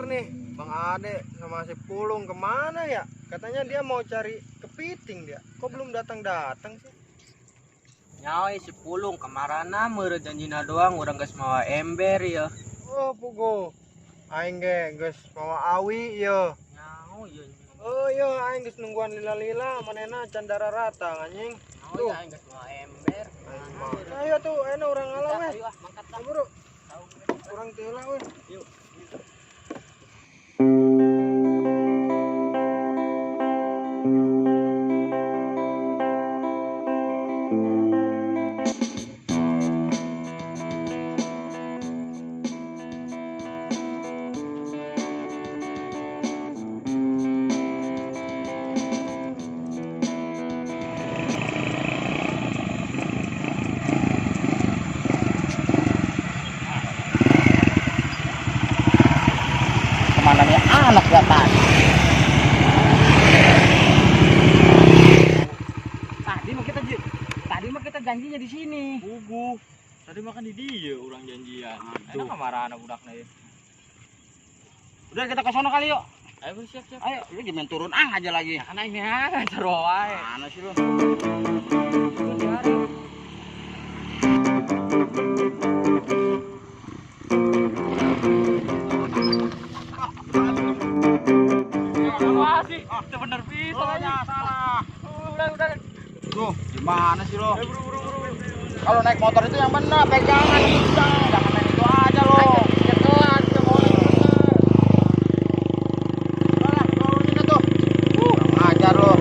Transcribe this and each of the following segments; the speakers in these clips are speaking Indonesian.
nih, Bang Ade sama si Pulung kemana ya? Katanya dia mau cari kepiting dia. Kok belum datang-datang sih? Nyawai si Pulung kamarana meureun janjina doang urang geus mawa ember ya. Oh, Pugo. Aing ge geus mawa awi ya. Nyau ya. Oh iya, aing geus nungguan lila-lila manehna can rata anjing. Nyau ya geus mawa ember. Ayo tuh, enak orang ngalah weh. Ayo mangkat dah. Buru. Orang teulah weh. Yuk. Kemana nih anak datang? Tadi mah kita janjinya di sini. Pugu. Tadi makan di dia orang janjian. Aduh. Enak marah anak budaknya ya. Udah kita ke sono kali yuk. Ayo siap-siap. Ayo, lu gimana turun aja lagi. Karena ini aja seru wae. Mana sih lu? Masih, itu bener bisa aja salah. Udah. Tuh, gimana sih lo? Buru. Kalau naik motor itu yang benar, pegangan kencang, jangan main itu aja lo. Ketelan, ajar lo.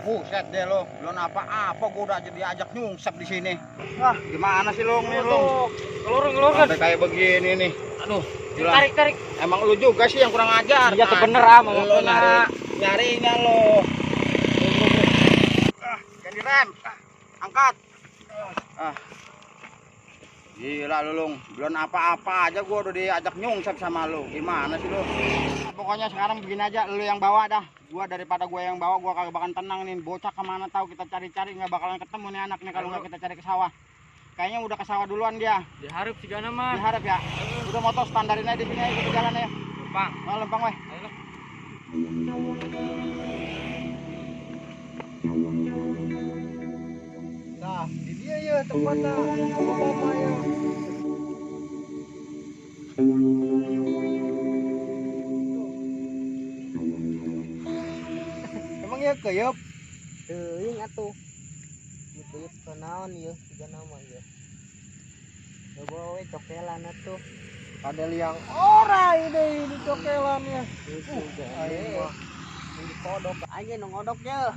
Buset deh lo, belum apa-apa gua udah jadi ajak nyungsep di sini. Wah, gimana sih lo nih lo? Kelurun kan. Sampai kayak begini nih. Aduh, gila. Tarik. Emang lu juga sih yang kurang ajar. Iya tuh bener ah, Lo nyarinya lo. Ganti rem. Angkat. Gila lu, Lung. Belum apa-apa aja gua udah diajak nyungsep sama lu. Gimana sih lu? Pokoknya sekarang begini aja, lu yang bawa dah. Gua daripada gua yang bawa, gua kagak bakalan tenang nih. Bocah kemana tahu, kita cari-cari nggak bakalan ketemu nih anak nih kalau nggak kita cari ke sawah. Kayaknya udah ke sawah duluan dia. Diharap sih gana mah. Diharap ya. Udah motor standarin aja di sini, ayo kita jalan ya. Bang. Oh, lempang weh. Ayo. Nah, di dia ya tempatnya. Bapak ya. Emang ya keyep? Teuing atuh. Itu kenaon ya, tiga nama ya. Bawa cokelan atuh. Ada liang ora ini cokelannya. Ayo. Ini kodok aja nu ngodok ya.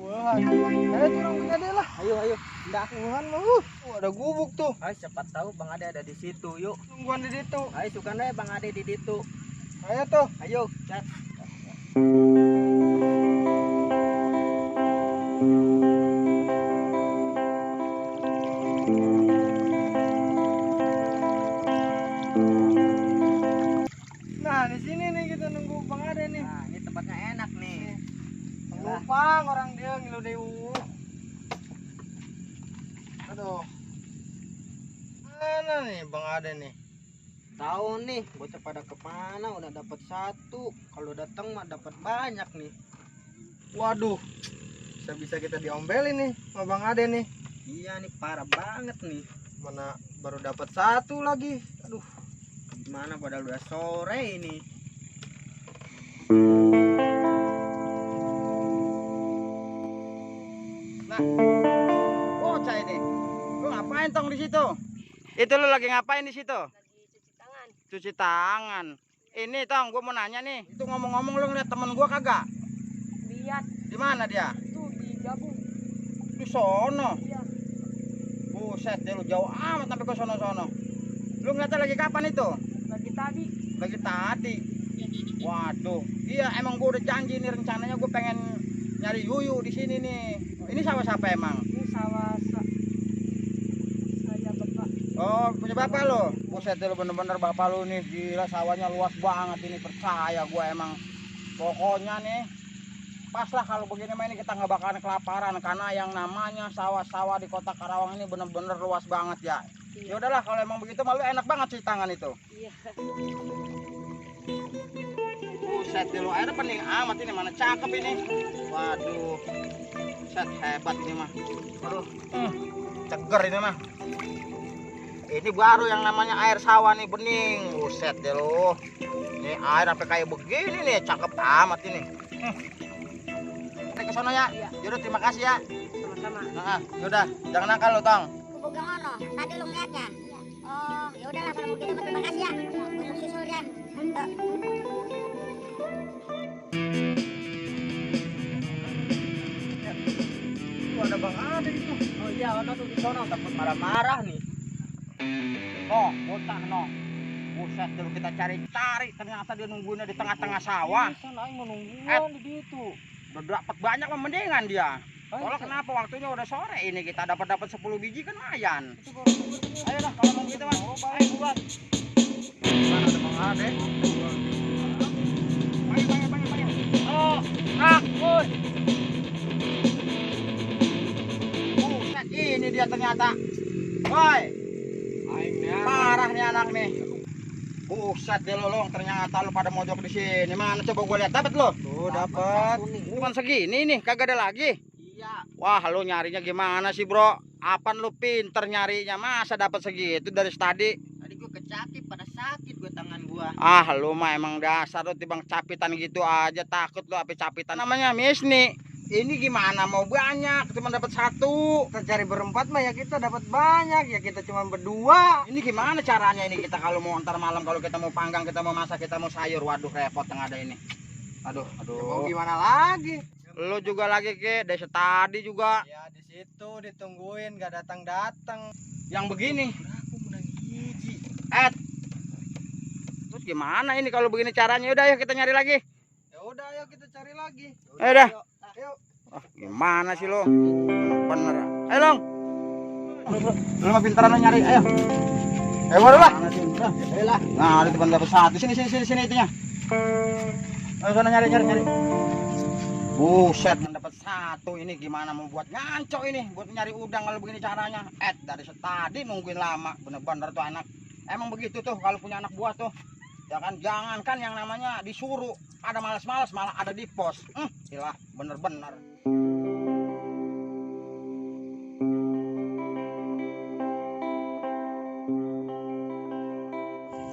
Wah, ayo turun ke gede lah. Ayo. Ndak. Wuhan lu. Ada gubuk tuh. Ayo siapa tahu Bang Ade ada di situ. Yuk. Tungguan di situ. Ayo sukan deh Bang Ade di situ. Ayo tuh. Ayo, cat. Nah, di sini nih kita nunggu Bang Ade nih. Nah, ini tempatnya enak nih. Numpang orang dia ngilu dewu. Aduh. Mana nih Bang Ade nih? Tahu nih, bocah pada kemana? Udah dapat satu. Kalau datang mah dapat banyak nih. Waduh. Bisa kita diombelin nih sama Bang Ade nih. Iya nih parah banget nih. Mana baru dapat satu lagi. Aduh. Gimana padahal udah sore ini. Nah, bocah ini. Lu ngapain tong di situ? Itu lu lagi ngapain di situ? Cuci tangan. Ini tong, gua mau nanya nih. Itu ngomong-ngomong lu ngeliat temen gua kagak? Lihat Di mana dia? itu di gabung. Di sono. Iya. Buset, dia lu jauh amat sampai ke sono-sono. Lu ngeliatnya lagi kapan itu? Lagi tadi Lagi tadi. Waduh, iya emang gua udah janji nih rencananya gua pengen nyari yuyu di sini nih. Ini sawah siapa emang? ini sawah saya bapak. Oh, punya bapak lo. Buset, lu bener-bener bapak lu nih. Gila, sawahnya luas banget ini, percaya gua emang. Pokoknya nih Pas lah kalau begini mah ini kita nggak bakalan kelaparan karena yang namanya sawah-sawah di Kota Karawang ini bener-bener luas banget ya. Ya udahlah kalau emang begitu malu enak banget sih tangan itu. Iya. Buset dulu air pening amat ini mana cakep ini. Waduh. Set hebat ini mah. Aduh. Ceger ini mah. Ini baru yang namanya air sawah nih bening. Buset deh lu. Ini air sampai kayak begini nih, cakep amat ini. Kita ke sono ya. Iya. Yaudah terima kasih ya. Sama-sama. Nah, yaudah jangan nakal lu, Tong. Boga ngono, tadi lu ngeliatnya. Oh, ya udahlah kalau begitu terima kasih ya. Gua mau susul ya. Tuh ada Bang Ade itu. Oh iya, ono tuh di sono takut marah-marah nih. Oh, bocah no. Buset dulu kita cari-cari ternyata dia nungguinnya di tengah-tengah sawah. Sana aing menungguan di situ. Udah dapat banyak mendingan dia. Soalnya kenapa waktunya udah sore ini kita dapat 10 biji kan lumayan. Ayo lah kalau mau gitu mah. Ayo buat. Mana ada Bang Ade? Banyak. Oh, nak, woi. Buset ini dia ternyata. Woi, parah nih anak nih. Buset deh lo ternyata lo pada mojok di sini. Mana coba gue lihat dapat lo? Tuh dapat. Cuman segini nih, kagak ada lagi. Iya. Wah, lo nyarinya gimana sih, Bro? Apaan lo pinter nyarinya? Masa dapat segitu dari tadi? Tadi gua kecapit pada sakit gua tangan gua. Ah, lo mah emang dasar lo tibang capitan gitu aja takut lo apa capitan. Namanya Misni. Ini gimana mau banyak, cuma dapat satu. Kita cari berempat mah ya kita dapat banyak, ya kita cuma berdua. Ini gimana caranya ini kita kalau mau antar malam, kalau kita mau panggang, kita mau masak, kita mau sayur. Waduh, repot yang ada ini. Aduh. Ya mau gimana lagi? Lo juga lagi ke desa tadi juga Ya di situ ditungguin gak datang-datang. yang begini. Aku menang hiji. Terus gimana ini kalau begini caranya? Udah ya kita nyari lagi. Ya udah ayo kita cari lagi. Ayo dah. Ayo. Ah, gimana sih lo? Bener. Ayo Long. Lo mah pintaran lo nyari. Ayo. Ayo baru lah. Ayo lah. Nah, ada teman dapat satu. Sini itunya. Ayo sana nyari. Buset, dapat satu. Ini gimana mau buat ngancok ini? Buat nyari udang kalau begini caranya. Dari tadi nungguin lama. Bener-bener tuh anak. Emang begitu tuh kalau punya anak buah tuh. Ya kan, jangankan yang namanya disuruh, ada malas-malas malah ada di pos. Gila, bener-bener.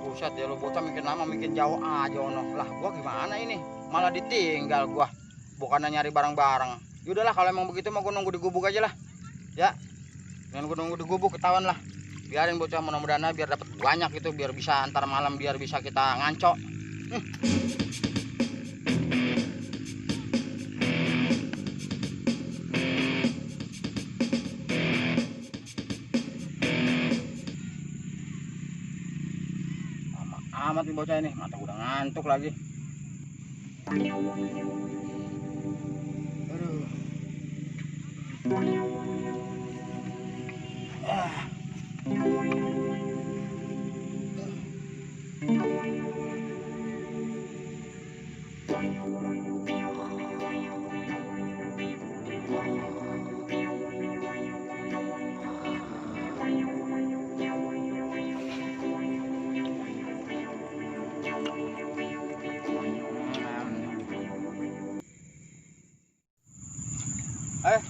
Buset ya lo bocah makin lama makin jauh aja ono. Lah gua gimana ini? Malah ditinggal gua. Bukannya nyari barang-barang. Yaudahlah kalau emang begitu mah gua nunggu di gubuk aja lah. Ya. Dan gua nunggu di gubuk ketahuan lah. Biarin bocah mudah-mudahan biar dapat banyak itu, biar bisa antar malam, biar bisa kita ngancok. Amat nih bocah ini, mata udah ngantuk lagi.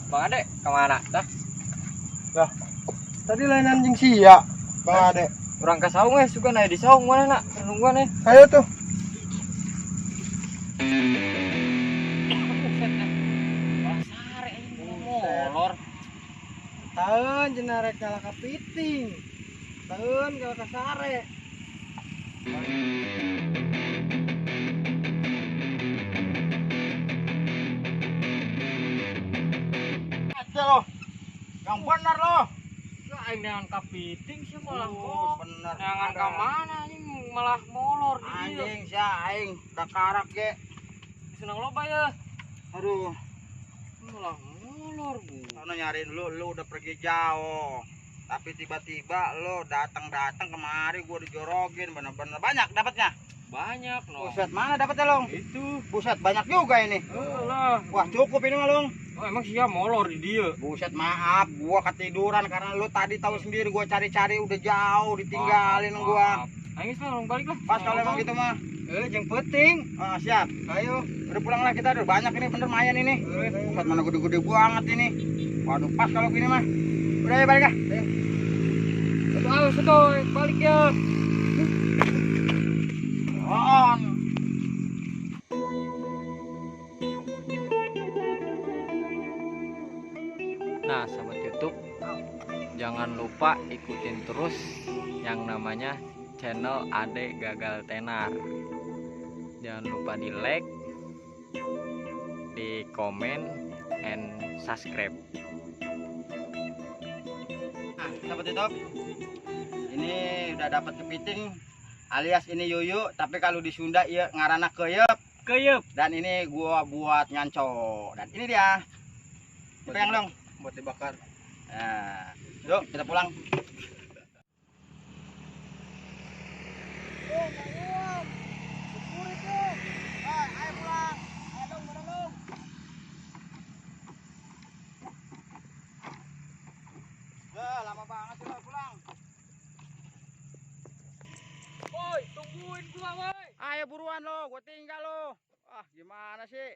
Bang Ade, kemana? Dah, Tadi lain anjing sia. Bang Ade. orang ke saung suka naik di saung mana nak? Nungguan Ayo tuh. Sare ini molor. Tahan jenarek kalah kepiting. Tahan kalah kasare. Aja lo. Yang benar lo. Aing dengan kapiting sih malah Bener. jangan ke mana anjing malah molor di dieu. Anjing si aing udah karak ge. Senang loba ya. Aduh, Malah molor bu. sono nyariin lu udah pergi jauh. Tapi tiba-tiba lo datang kemari gua dijorogin bener-bener banyak dapatnya. Banyak no. Buset, mana dapetnya Long? Itu. Buset, banyak juga ini. Lah. Wah, cukup ini mah Long. Oh, emang siapa molor di dia? Buset, maaf, gua ketiduran karena lu tadi tahu sendiri gua cari-cari udah jauh ditinggalin gua. Ayo sekarang balik lah. Pas kalau emang gitu mah. Yang penting. Ah, siap. Ayo. Udah pulang lah kita, udah banyak ini bener mayan ini. Buset, mana gede-gede banget ini. Waduh, pas kalau gini mah. Udah ya balik lah. Ayo, balik ya. On. Nah, sahabat YouTube, jangan lupa ikutin terus yang namanya channel Ade Gagal Tenar. Jangan lupa di like, di komen, and subscribe. Nah, sahabat YouTube, ini udah dapat kepiting alias ini yuyu, tapi kalau di Sunda ya ngarana keyep. Keyep. Dan ini gua buat nganco. Dan ini dia. Pegang dong. Buat dibakar. Nah, yuk kita pulang. Lama banget sih lo pulang. Woi, tungguin gua, woi. Ayo buruan lo, gua tinggal lo. Ah, gimana sih?